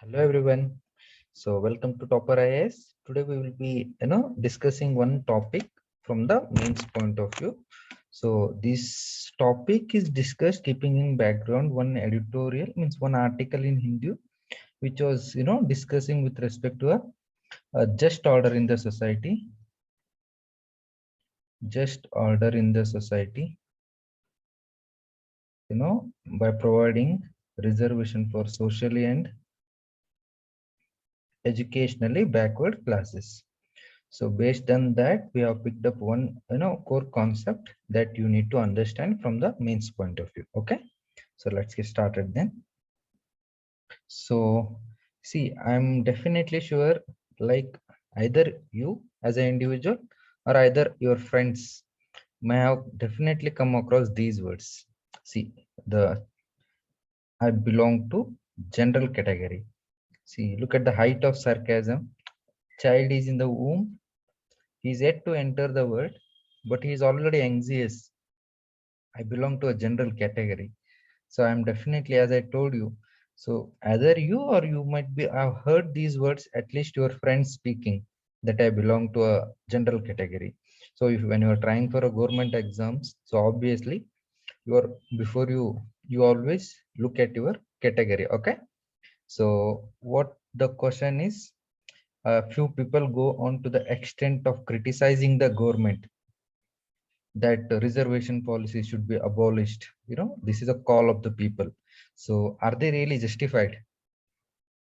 Hello everyone. So welcome to Topper IAS. Today we will be discussing one topic from the mains point of view. So this topic is discussed keeping in background one editorial, means one article in Hindu, which was discussing with respect to a just order in the society, just order in the society, by providing reservation for socially and educationally backward classes. So based on that, we have picked up one core concept that you need to understand from the mains point of view. Okay, so let's get started then. So see, I'm definitely sure, like, either you as an individual or either your friends may have definitely come across these words. See, the I belong to general category. See, look at the height of sarcasm. Child is in the womb. He's yet to enter the world, but he is already anxious. I belong to a general category. So I'm definitely, as I told you, so either you or you might be, I've heard these words, at least your friends speaking, that I belong to a general category. So if when you're trying for a government exams, so obviously you are, before you always look at your category. Okay. So what the question is, a few people go on to the extent of criticizing the government that reservation policy should be abolished. This is a call of the people. So are they really justified?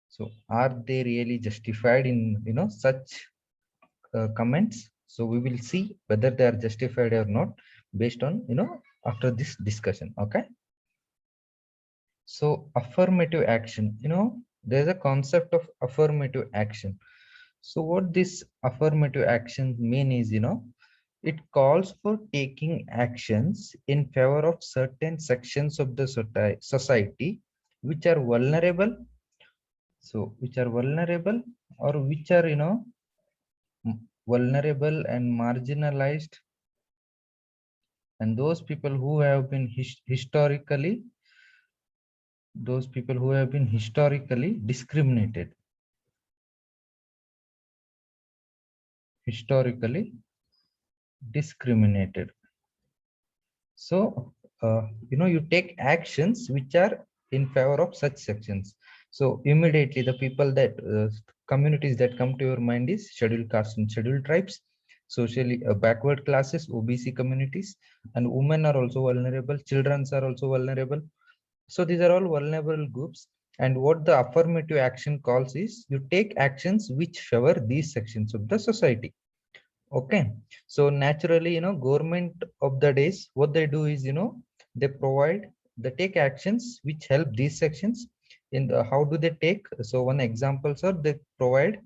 So are they really justified in such comments? So we will see whether they are justified or not based on after this discussion. Okay. So affirmative action, there's a concept of affirmative action. So what this affirmative action mean is, it calls for taking actions in favor of certain sections of the society which are vulnerable. So which are vulnerable, or which are, vulnerable and marginalized, and those people who have been historically, those people who have been historically discriminated, historically discriminated. So, you take actions which are in favor of such sections. So immediately the people that communities that come to your mind is scheduled castes and scheduled tribes, socially backward classes, OBC communities, and women are also vulnerable. Children are also vulnerable. So these are all vulnerable groups. And what the affirmative action calls is, you take actions which favor these sections of the society. Okay. So naturally, government of the days, what they do is, they provide, they take actions which help these sections. In the, how do they take? So one example, sir, they provide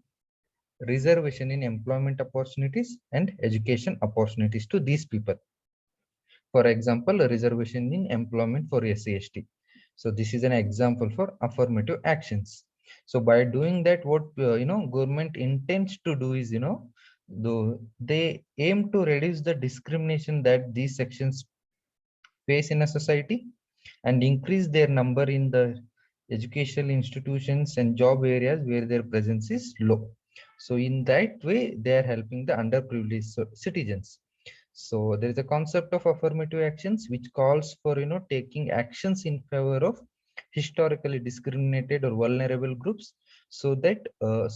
reservation in employment opportunities and education opportunities to these people. For example, a reservation in employment for SC/ST. So this is an example for affirmative actions. So by doing that, what government intends to do is, though they aim to reduce the discrimination that these sections face in a society, and increase their number in the educational institutions and job areas where their presence is low. So in that way, they are helping the underprivileged citizens. So there is a concept of affirmative actions which calls for taking actions in favor of historically discriminated or vulnerable groups, so that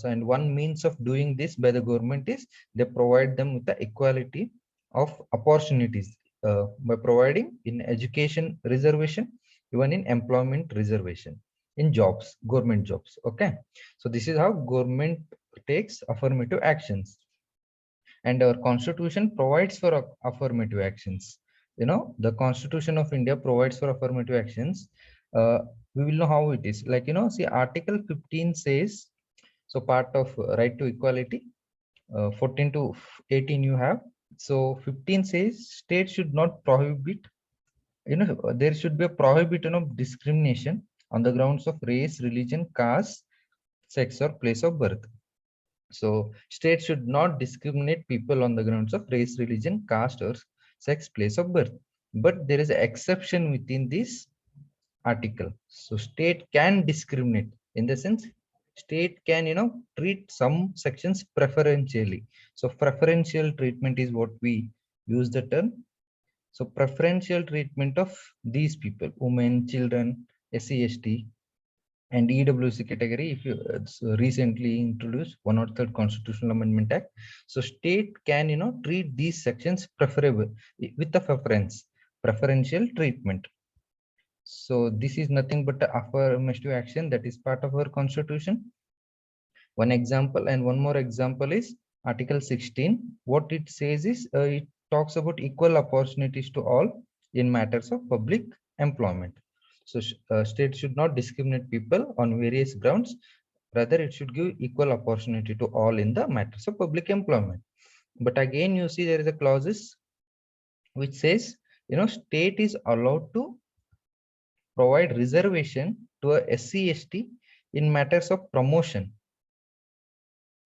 and one means of doing this by the government is, they provide them with the equality of opportunities by providing in education reservation, even in employment reservation, in jobs, government jobs. Okay. So this is how government takes affirmative actions, and our constitution provides for affirmative actions. The constitution of India provides for affirmative actions. We will know how it is, like, see, article 15 says, so part of right to equality, 14 to 18 you have. So 15 says states should not prohibit, there should be a prohibition of discrimination on the grounds of race, religion, caste, sex, or place of birth. So states should not discriminate people on the grounds of race, religion, caste, or sex, place of birth. But there is an exception within this article. So state can discriminate, in the sense state can treat some sections preferentially. So preferential treatment is what we use the term. So preferential treatment of these people, women, children, SC/ST, and EWC category, if you recently introduced 103rd Constitutional Amendment Act. So state can treat these sections preferable with a preferential treatment. So this is nothing but the affirmative action that is part of our constitution. One example, and one more example is Article 16. What it says is it talks about equal opportunities to all in matters of public employment. So state should not discriminate people on various grounds. Rather, it should give equal opportunity to all in the matters of public employment. But again, you see there is a clauses which says, state is allowed to provide reservation to a SC/ST in matters of promotion.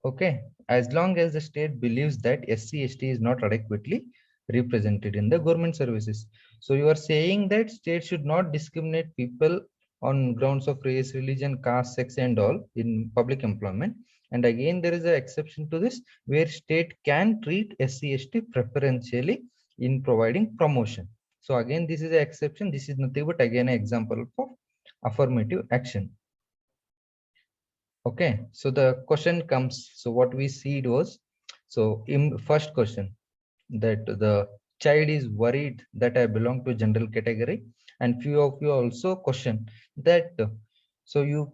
Okay, as long as the state believes that SC/ST is not adequately represented in the government services. So you are saying that state should not discriminate people on grounds of race, religion, caste, sex, and all in public employment. And again, there is an exception to this where state can treat SC/ST preferentially in providing promotion. So again, this is an exception. This is nothing but again an example of affirmative action. Okay, so the question comes. So what we see it was, so in first question, that the child is worried that I belong to general category, and few of you also question that. So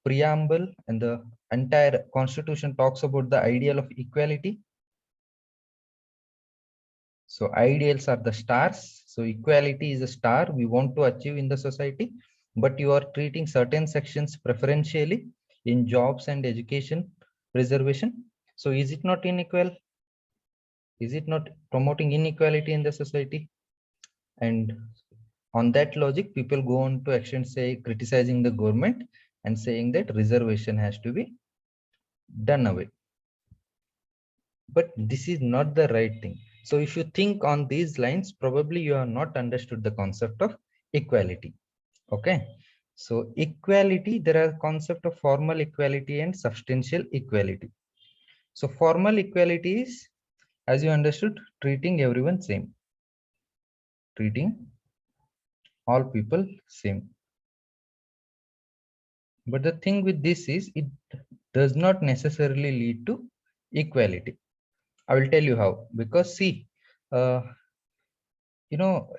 preamble and the entire constitution talks about the ideal of equality. So ideals are the stars. So equality is a star we want to achieve in the society, but you are treating certain sections preferentially in jobs and education reservation. So is it not unequal? Is it not promoting inequality in the society? And on that logic, people go on to action, say criticizing the government and saying that reservation has to be done away. But this is not the right thing. So if you think on these lines, probably you have not understood the concept of equality. Okay. So equality, there are concept of formal equality and substantial equality. So formal equality is, as you understood, treating everyone same, treating all people same. But the thing with this is it does not necessarily lead to equality. I will tell you how. Because see,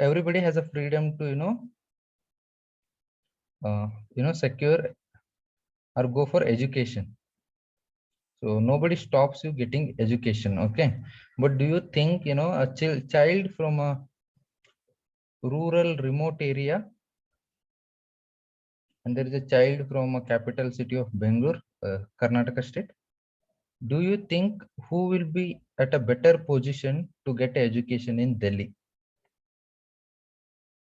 everybody has a freedom to secure or go for education. So nobody stops you getting education. Okay, but do you think a child from a rural remote area, and there is a child from a capital city of Bangalore, Karnataka state, do you think who will be at a better position to get education in Delhi?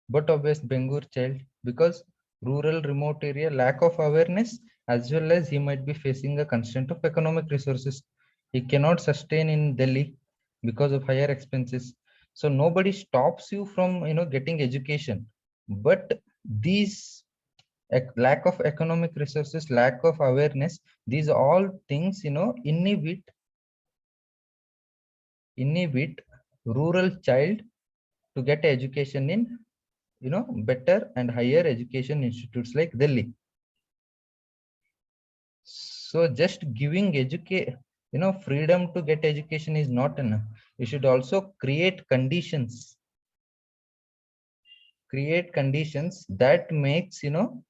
But obvious Bangalore child, because rural remote area lack of awareness, as well as he might be facing a constraint of economic resources. He cannot sustain in Delhi because of higher expenses. So nobody stops you from getting education, but these lack of economic resources, lack of awareness, these all things inhibit rural child to get education in better and higher education institutes like Delhi. So just giving freedom to get education is not enough. You should also create conditions that makes even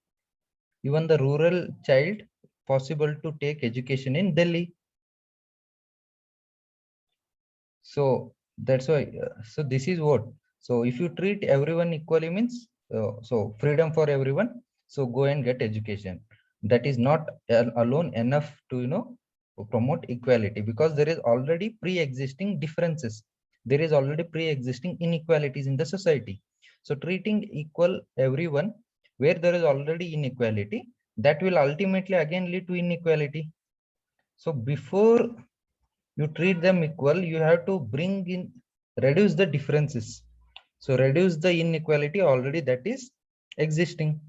the rural child possible to take education in Delhi. So that's why so this is what, so if you treat everyone equally means so freedom for everyone, so go and get education. That is not alone enough to promote equality, because there is already pre-existing differences, there is already pre-existing inequalities in the society. So treating equal everyone where there is already inequality, that will ultimately again lead to inequality. So before you treat them equal, you have to reduce the differences. So reduce the inequality already that is existing.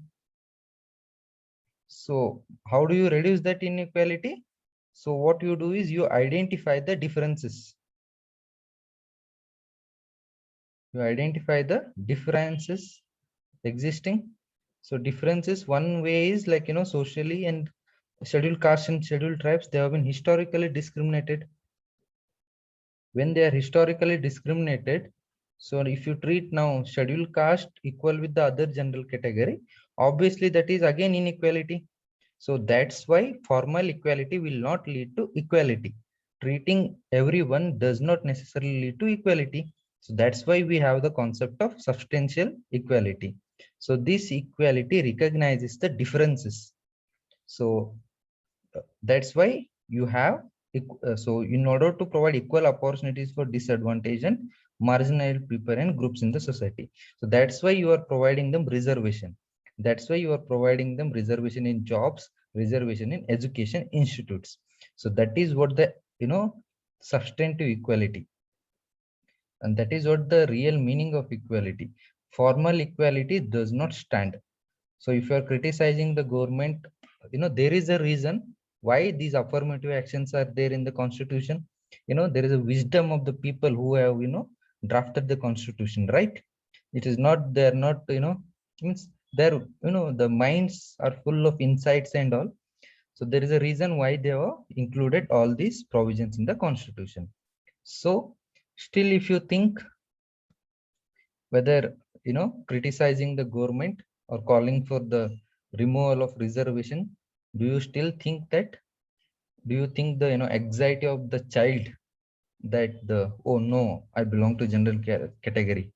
So how do you reduce that inequality? So what you do is you identify the differences. You identify the differences existing. So differences, one way is like, socially, and scheduled castes and scheduled tribes, they have been historically discriminated. When they are historically discriminated, so if you treat now scheduled caste equal with the other general category, obviously that is again inequality. So that's why formal equality will not lead to equality. Treating everyone does not necessarily lead to equality. So that's why we have the concept of substantial equality. So this equality recognizes the differences. So that's why you have so in order to provide equal opportunities for disadvantaged and marginal people and groups in the society. So that's why you are providing them reservation. That's why you are providing them reservation in jobs, reservation in education institutes. So that is what the substantive equality, and that is what the real meaning of equality. Formal equality does not stand. So if you are criticizing the government, there is a reason why these affirmative actions are there in the constitution. There is a wisdom of the people who have drafted the constitution, right? It is not, they're not, means they're, the minds are full of insights and all. So there is a reason why they have included all these provisions in the constitution. So still, if you think whether criticizing the government or calling for the removal of reservation, do you still think that, do you think the anxiety of the child that the, oh no, I belong to general category,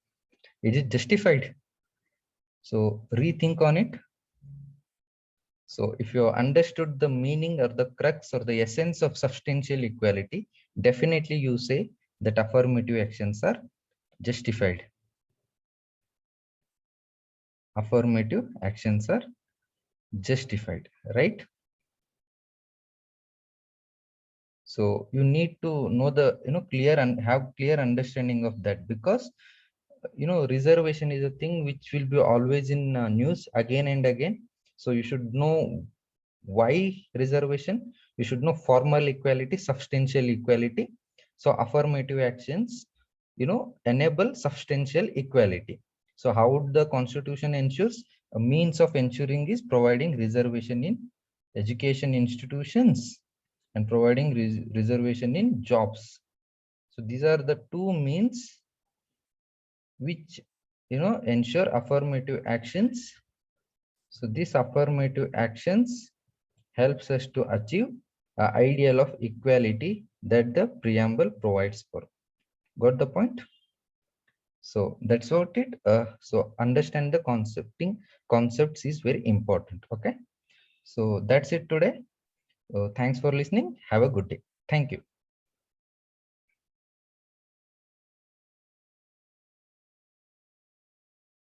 is it justified? So rethink on it. So if you understood the meaning or the crux or the essence of substantial equality, definitely you say that affirmative actions are justified. Affirmative actions are justified, right? So you need to know the clear and have clear understanding of that, because reservation is a thing which will be always in news again and again. So you should know why reservation, you should know formal equality, substantial equality. So affirmative actions enable substantial equality. So how would the constitution ensures? A means of ensuring is providing reservation in education institutions and providing reservation in jobs. So these are the two means which ensure affirmative actions. So these affirmative actions helps us to achieve a ideal of equality that the preamble provides for. Got the point? So that's what it. So understand the concepts is very important. Okay. So that's it today. Thanks for listening. Have a good day. Thank you.